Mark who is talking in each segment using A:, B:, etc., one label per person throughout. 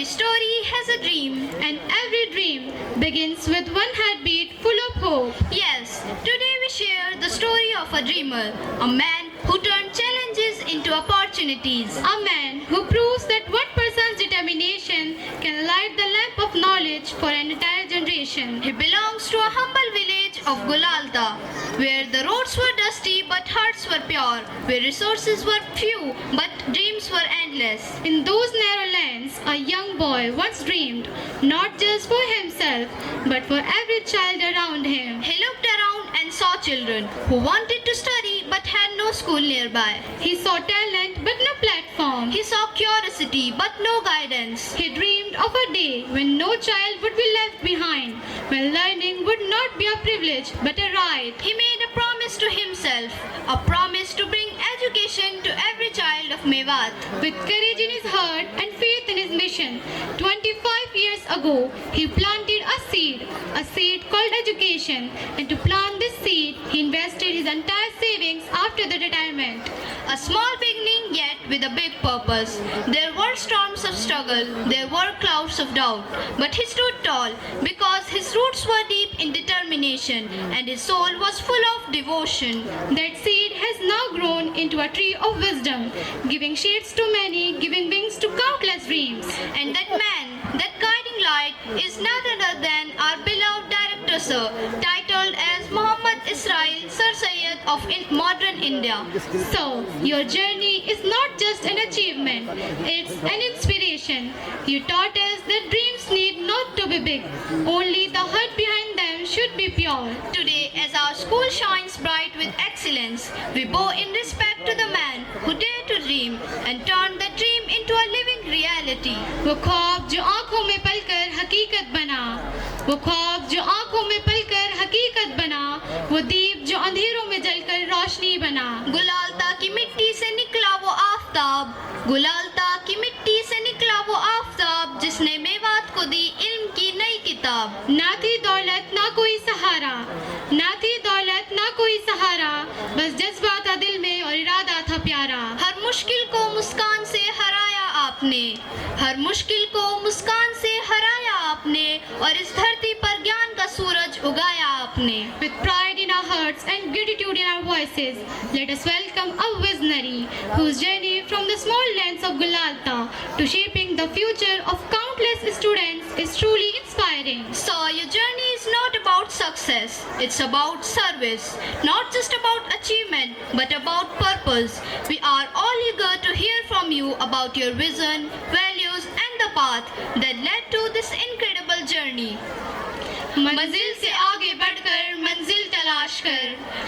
A: Every story has a dream.
B: And every dream begins with one heartbeat full of hope.
A: Yes, today we share the story of a dreamer, a man who turned challenges into opportunities.
B: A man who proves that one person's determination can light the lamp of knowledge for an entire generation.
A: He belongs to a humble village of Gulalta, where the roads were dusty but hearts were pure, where resources were few but dreams were endless.
B: In those narrow lands, a young boy once dreamed, not just for himself, but for every child around him.
A: He looked around and saw children who wanted to study but had no school nearby.
B: He saw talent but no platform.
A: He saw curiosity but no guidance.
B: He dreamed of a day when no child would be left behind, when learning would not be a privilege but a right.
A: He made a promise to himself, a promise to bring education to every child of Mewat.
B: With courage in his heart and faith in his mission, 25 years ago, he planted a seed called education. And to plant this seed, he invested his entire savings after the retirement.
A: A small beginning yet with a big purpose. There were storms of struggle, there were clouds of doubt, but he stood tall because his roots were deep in determination and his soul was full of devotion.
B: That seed has now grown into a tree of wisdom, giving shades to many, giving wings to countless dreams.
A: And that man, that guiding light, is none other than our beloved director sir, titled as Muhammad Israel Sir Syed of modern India.
B: So, your journey is not just an achievement, it's an inspiration. You taught us that dreams need not to be big, only the heart behind them should be pure.
A: Today, as our school shines bright with excellence, we bow in respect to the man who dared to dream and turned the dream into a living reality.
B: वो ख्वाब जो आंखों में पलकर हकीकत बना, वो ख्वाब जो आंखों में पलकर हकीकत बना, वो दीप जो अंधेरों में जलकर रोशनी बना.
A: गुलालता की मिट्टी से निकला वो आफताब, गुलालता की मिट्टी से निकला वो आफताब, जिसने मेवात को दी इल्म की नई किताब.
B: ना थी दौलत ना कोई सहारा, ना थी दौलत ना कोई सहारा, बस जज्बा था दिल में और इरादा था प्यारा.
A: हर मुश्किल को मुस्कान से हराया आपने, हर मुश्किल को मुस्कान से हराया आपने, और इस धरती पर ज्ञान का सूरज उगाया आपने.
B: With pride in our hearts and gratitude in our voices, let us welcome a visionary whose journey from the small lands of Gulalta to shaping the future of countless students is truly inspiring.
A: So your journey is not about success, it's about service, not just about achievement, but about purpose. We are all eager to hear from you about your vision, values and the path that led to this incredible journey. मंजिल से आगे बढ़कर मंजिल तलाश कर,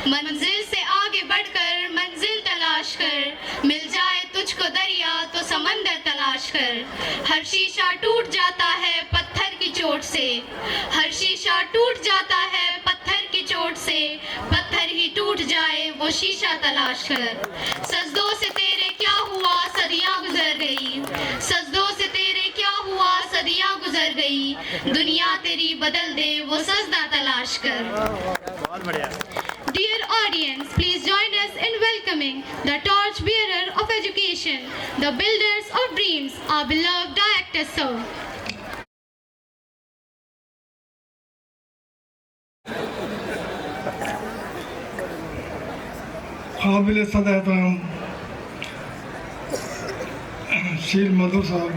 A: मंजिल से आगे बढ़कर मंजिल तलाश कर, मिल जाए तुझको दरिया तो समंदर तलाश कर. हर शीशा टूट जाता है पत्थर की चोट से, हर शीशा टूट जाता है पत्थर की चोट से, पत्थर ही टूट जाए वो शीशा तलाश कर. सजदों से तेरे क्या हुआ सदियां गुजर गई, सजदों से तेरे क्या हुआ सदियां गुजर गई, दुनिया तेरी बदल दे वो सजदा तलाश कर.
C: बहुत बढ़िया.
B: Dear audience, please join us in welcoming the torch bearer of education, the builders of dreams, our beloved director sir.
D: काबिल सद एहतराम शील मधु साहब,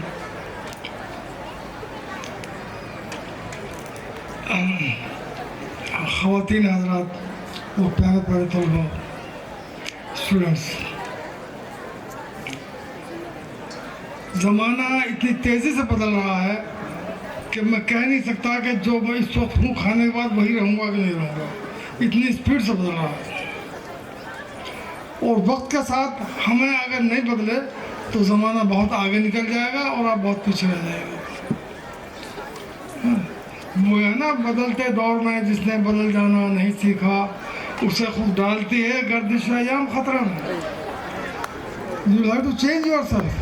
D: ख़वातीन हज़रात, वो प्यारे प्यारे तलबा, स्टूडेंट्स, ज़माना इतनी तेज़ी से बदल रहा है कि मैं कह नहीं सकता कि जो मैं इस वक्त हूँ खाने के बाद वही रहूँगा कि नहीं रहूँगा. इतनी स्पीड से बदल रहा है और वक्त के साथ हमें अगर नहीं बदले तो ज़माना बहुत आगे निकल जाएगा और आप बहुत पीछे रह जाएंगे. वो है ना, बदलते दौर में जिसने बदल जाना नहीं सीखा उसे खुद डालती है गर्दिश अयाम खतरा में. You have to change yourself.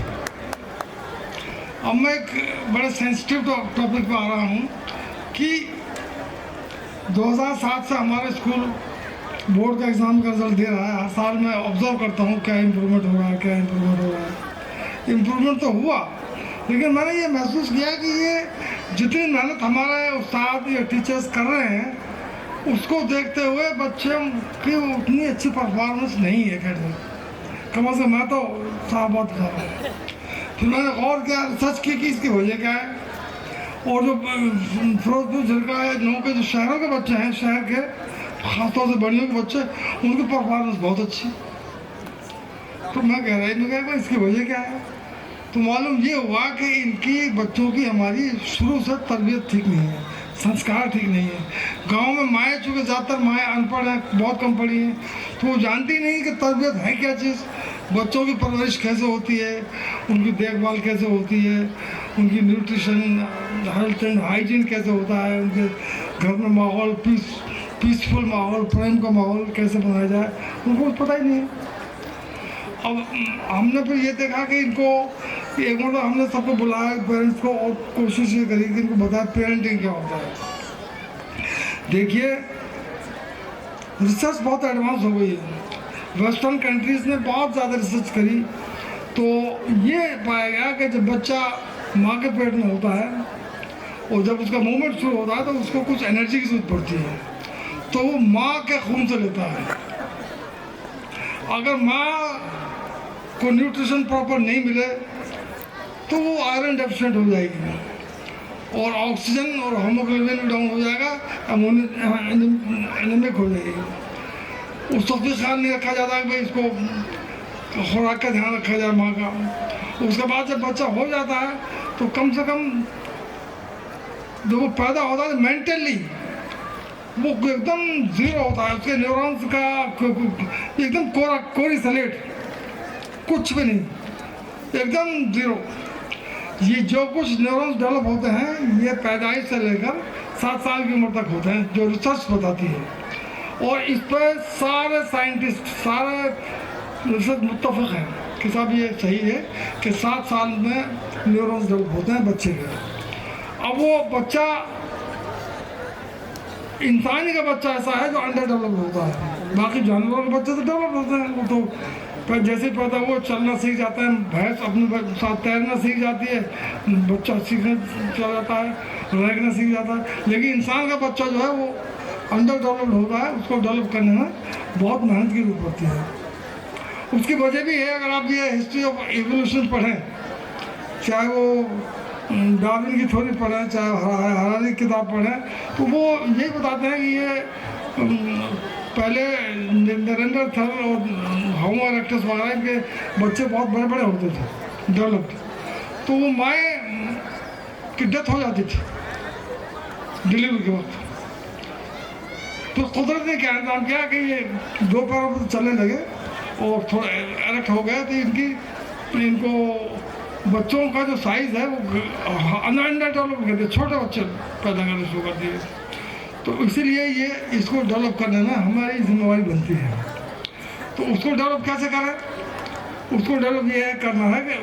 D: अब मैं एक बड़े सेंसिटिव टॉपिक पे आ रहा हूँ कि 2007 से हमारे स्कूल बोर्ड का एग्ज़ाम का रिजल्ट दे रहा है. हर साल मैं ऑब्जर्व करता हूँ क्या इम्प्रूवमेंट हो रहा है, क्या इम्प्रूवमेंट हो रहा है. इम्प्रूवमेंट तो हुआ लेकिन मैंने ये महसूस किया कि ये जितनी मेहनत हमारे उस्ताद या टीचर्स कर रहे हैं उसको देखते हुए बच्चों की उतनी अच्छी परफॉर्मेंस नहीं है अकेडमी। कम से कम मैं तो साफ बात कर रहा हूँ। फिर मैंने गौर किया, रिसर्च की कि इसकी वजह क्या है। और जो फिरोजपुर जिला है, नौ के जो शहरों के बच्चे हैं, शहर के खासतौर से बड़ियों के बच्चे, उनकी परफॉर्मेंस बहुत अच्छी। तो मैं कह रहा हूँ इसकी वजह क्या है। तो मालूम ये हुआ कि इनकी बच्चों की हमारी शुरू से तरबियत ठीक नहीं है, संस्कार ठीक नहीं है। गांव में माएँ, चूँकि ज़्यादातर माएँ अनपढ़ हैं, बहुत कम पढ़ी हैं, तो वो जानती नहीं कि तरबियत है क्या चीज़, बच्चों की परवरिश कैसे होती है, उनकी देखभाल कैसे होती है, उनकी न्यूट्रिशन, हेल्थ एंड हाइजीन कैसे होता है, उनके घर में माहौल पीसफुल माहौल, प्रेम का माहौल कैसे बनाया जाए, उनको कुछ पता ही नहीं है। अब हमने फिर ये देखा कि इनको एक मतलब हमने सबको बुलाया पेरेंट्स को और कोशिश ये करी कि इनको बताया पेरेंटिंग क्या होता है। देखिए रिसर्च बहुत एडवांस हो गई है, वेस्टर्न कंट्रीज़ ने बहुत ज़्यादा रिसर्च करी, तो ये पाया गया कि जब बच्चा माँ के पेट में होता है और जब उसका मूवमेंट शुरू होता है तो उसको कुछ एनर्जी की जरूरत पड़ती है, तो वो माँ के खून से लेता है। अगर माँ को न्यूट्रिशन प्रॉपर नहीं मिले तो वो आयरन डेफिशिएंट हो जाएगी और ऑक्सीजन और हीमोग्लोबिन भी डाउन हो जाएगा, एनीमिक हो जाएगी। उस वक्त भी ख्याल नहीं रखा जाता कि भाई इसको खुराक का ध्यान रखा जाए माँ का। उसके बाद जब बच्चा हो जाता है तो कम से कम जब वो पैदा होता है मेंटली वो एकदम ज़ीरो होता है, उसके न्यूरॉन्स का एकदम कोरी सलेट, कुछ भी नहीं, एकदम ज़ीरो। ये जो कुछ न्यूरॉन्स डेवलप होते हैं ये पैदाइश से लेकर 7 साल की उम्र तक होते हैं, जो रिसर्च बताती है। और इस पर सारे साइंटिस्ट, सारे रिसर्च मुत्तफिक हैं कि साहब ये सही है कि 7 साल में न्यूरॉन्स डेवलप होते हैं बच्चे के। अब वो बच्चा, इंसानी का बच्चा ऐसा है जो अंडर डेवलप होता है, बाकी जानवरों के बच्चे तो डेवलप होते हैं। वो तो जैसे पैदा वो चलना सीख जाता है, भैंस अपने साथ तैरना सीख जाती है, बच्चा सीखने चला जाता है, रहना सीख जाता है। लेकिन इंसान का बच्चा जो है वो अंडर डेवलप्ड होता है, उसको डेवलप करने में बहुत मेहनत की जरूरत पड़ती है। उसकी वजह भी है, अगर आप ये हिस्ट्री ऑफ एवोल्यूशन पढ़ें, चाहे वो डार्विन की थ्योरी पढ़ें, चाहे हरारी की किताब पढ़ें, तो वो यही बताते हैं कि ये पहले नेरेंडरथल और होमो इरेक्टस वगैरह के बच्चे बहुत बड़े बड़े होते थे डेवलप्ड, तो वो माएँ की डेथ हो जाती थी डिलीवरी के वक्त। तो कुदरत ने क्या इंतजाम किया कि ये 2 पैरों पर चलने लगे और थोड़ा एरेक्ट हो गए, तो इनको बच्चों का जो साइज़ है वो अंडर डेवलप कर दिया, छोटे बच्चे पैदा करने शुरू कर दिए। तो इसीलिए ये इसको डेवलप करने में हमारी जिम्मेवारी बनती है। तो उसको डेवलप कैसे करें? उसको डेवलप ये करना है कि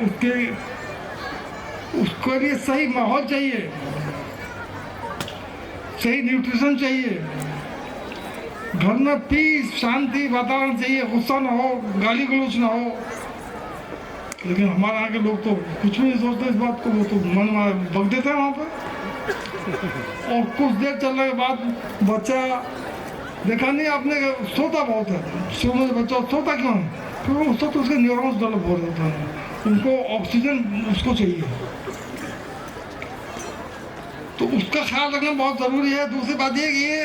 D: उसके लिए सही माहौल चाहिए, सही न्यूट्रिशन चाहिए, घर में पीस शांति वातावरण चाहिए, गुस्सा ना हो, गाली गलौज ना हो। लेकिन हमारे यहाँ के लोग तो कुछ भी नहीं सोचते इस बात को, वो तो मन में बग देते हैं वहाँ पर। और कुछ देर चलने के बाद बच्चा, देखा नहीं आपने, सोता बहुत है, सोने से बच्चा सोता क्यों है? क्योंकि उस वक्त उसके न्यूरॉन्स डेवलप हो रहे हैं, उनको ऑक्सीजन उसको चाहिए, तो उसका ख्याल रखना बहुत ज़रूरी है। दूसरी बात ये कि ये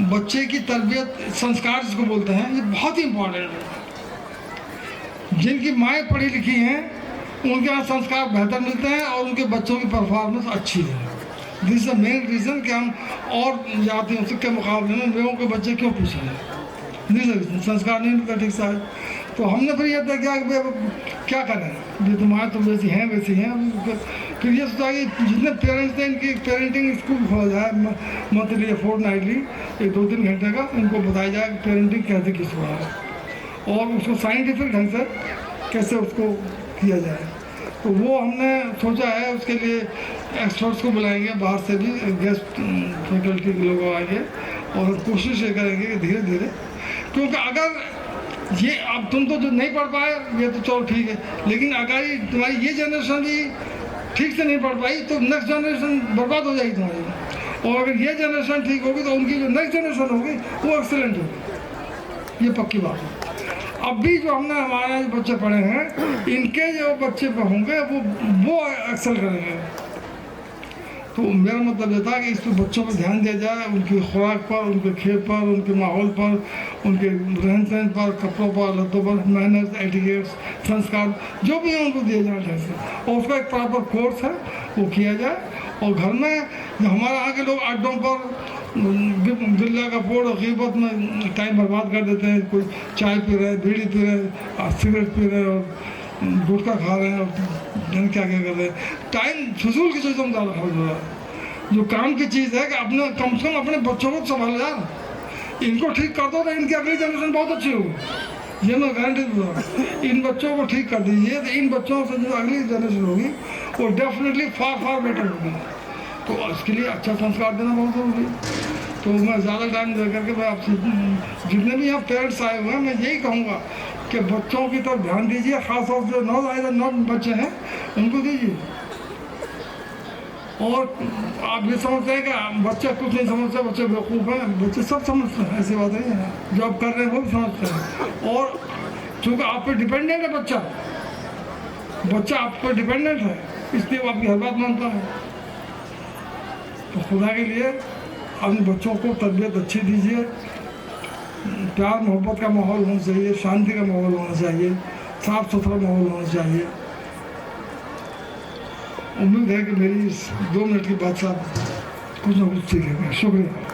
D: बच्चे की तरबियत, संस्कार जिसको बोलते हैं, ये बहुत ही इम्पोर्टेंट है। जिनकी माएँ पढ़ी लिखी हैं उनके यहाँ संस्कार बेहतर मिलते हैं और उनके बच्चों की परफॉर्मेंस अच्छी है। This is the main reason कि हम और जातियों के मुकाबले में लोगों के बच्चे क्यों पीछे हैं, दिस रीज़न, संस्कार नहीं मिलता ठीक सा है। तो हमने फिर यह तय किया कि भाई क्या करें, जो तुम्हारे तो वैसी हैं वैसी हैं। फिर ये सोचा कि जितने पेरेंट्स थे इनकी पेरेंटिंग स्कूल खोला जाए, मंथली या फोर्टनाइटली 1-2-3 घंटे का, इनको बताया जाए कि पेरेंटिंग कैसे किस हुआ है और उसको साइंटिफिक ढंग से कैसे उसको किया जाए। तो वो हमने सोचा है, उसके लिए एक्सपर्ट्स को बुलाएंगे, बाहर से भी गेस्ट फैकल्टी के लोग आएंगे और कोशिश ये करेंगे कि धीरे धीरे, क्योंकि अगर ये अब तुम तो जो नहीं पढ़ पाए ये तो चलो ठीक है, लेकिन अगर ये तुम्हारी ये जनरेशन भी ठीक से नहीं पढ़ पाई तो नेक्स्ट जनरेशन बर्बाद हो जाएगी तुम्हारी। और अगर ये जनरेशन ठीक होगी तो उनकी जो नेक्स्ट जनरेशन होगी वो एक्सीलेंट होगी, ये पक्की बात है। अब भी जो हमने हमारे जो बच्चे पढ़े हैं, इनके जो बच्चे होंगे वो एक्सेल करेंगे। तो मेरा मतलब ये था कि इस पर बच्चों पर ध्यान दिया जाए, उनकी खुराक पर, उनके खेल पर, उनके माहौल पर, उनके रहन सहन पर, कपड़ों पर, लत्तों पर, मैनर्स, एटिकेट्स, संस्कार जो भी है उनको दिए जाए ढंग से, और उसका एक प्रॉपर कोर्स है वो किया जाए। और घर में जो हमारे यहाँ के लोग अड्डों पर गिल्ला का पोड़ और ग़ीबत में टाइम बर्बाद कर देते हैं, कोई चाय पी रहे, बीड़ी पी रहे, सिगरेट पी रहे और गुटखा खा रहे हैं और जाने क्या क्या कर रहे हैं। टाइम फजूल की चीज़ों में ज़्यादा खर्च हो रहा है। जो काम की चीज़ है कि अपने कम से कम अपने बच्चों को संभालो यार, इनको ठीक कर दो तो इनकी अगली जनरेशन बहुत अच्छी होगी, ये मैं गारंटी दे रहा हूँ। इन बच्चों को ठीक कर दीजिए तो इन बच्चों से जो अगली जनरेशन होगी वो डेफिनेटली फार बेटर होगी। तो इसके लिए अच्छा संस्कार देना बहुत ज़रूरी है। तो मैं ज़्यादा टाइम दे करके मैं आपसे जितने भी यहाँ पेरेंट्स आए हुए हैं मैं यही कहूँगा कि बच्चों की तरफ ध्यान दीजिए, ख़ासतौर से जो नौ बच्चे हैं उनको दीजिए। और आप ये समझते हैं कि बच्चे कुछ नहीं समझते, बच्चे बेवकूफ़ हैं, बच्चे सब समझते हैं, ऐसी बात नहीं है। जो आप कर रहे हैं वो भी समझते हैं। और चूँकि आप पे डिपेंडेंट है बच्चा आप पे डिपेंडेंट है, इसलिए वो आपकी हर बात मानता है। तो खुदा के लिए अपने बच्चों को तरबियत अच्छी दीजिए, प्यार मोहब्बत का माहौल होना चाहिए, शांति का माहौल होना चाहिए, साफ़ सुथरा माहौल होना चाहिए। उम्मीद है कि मेरी इस 2 मिनट की बात से आप कुछ ना कुछ सीखेंगे। शुक्रिया।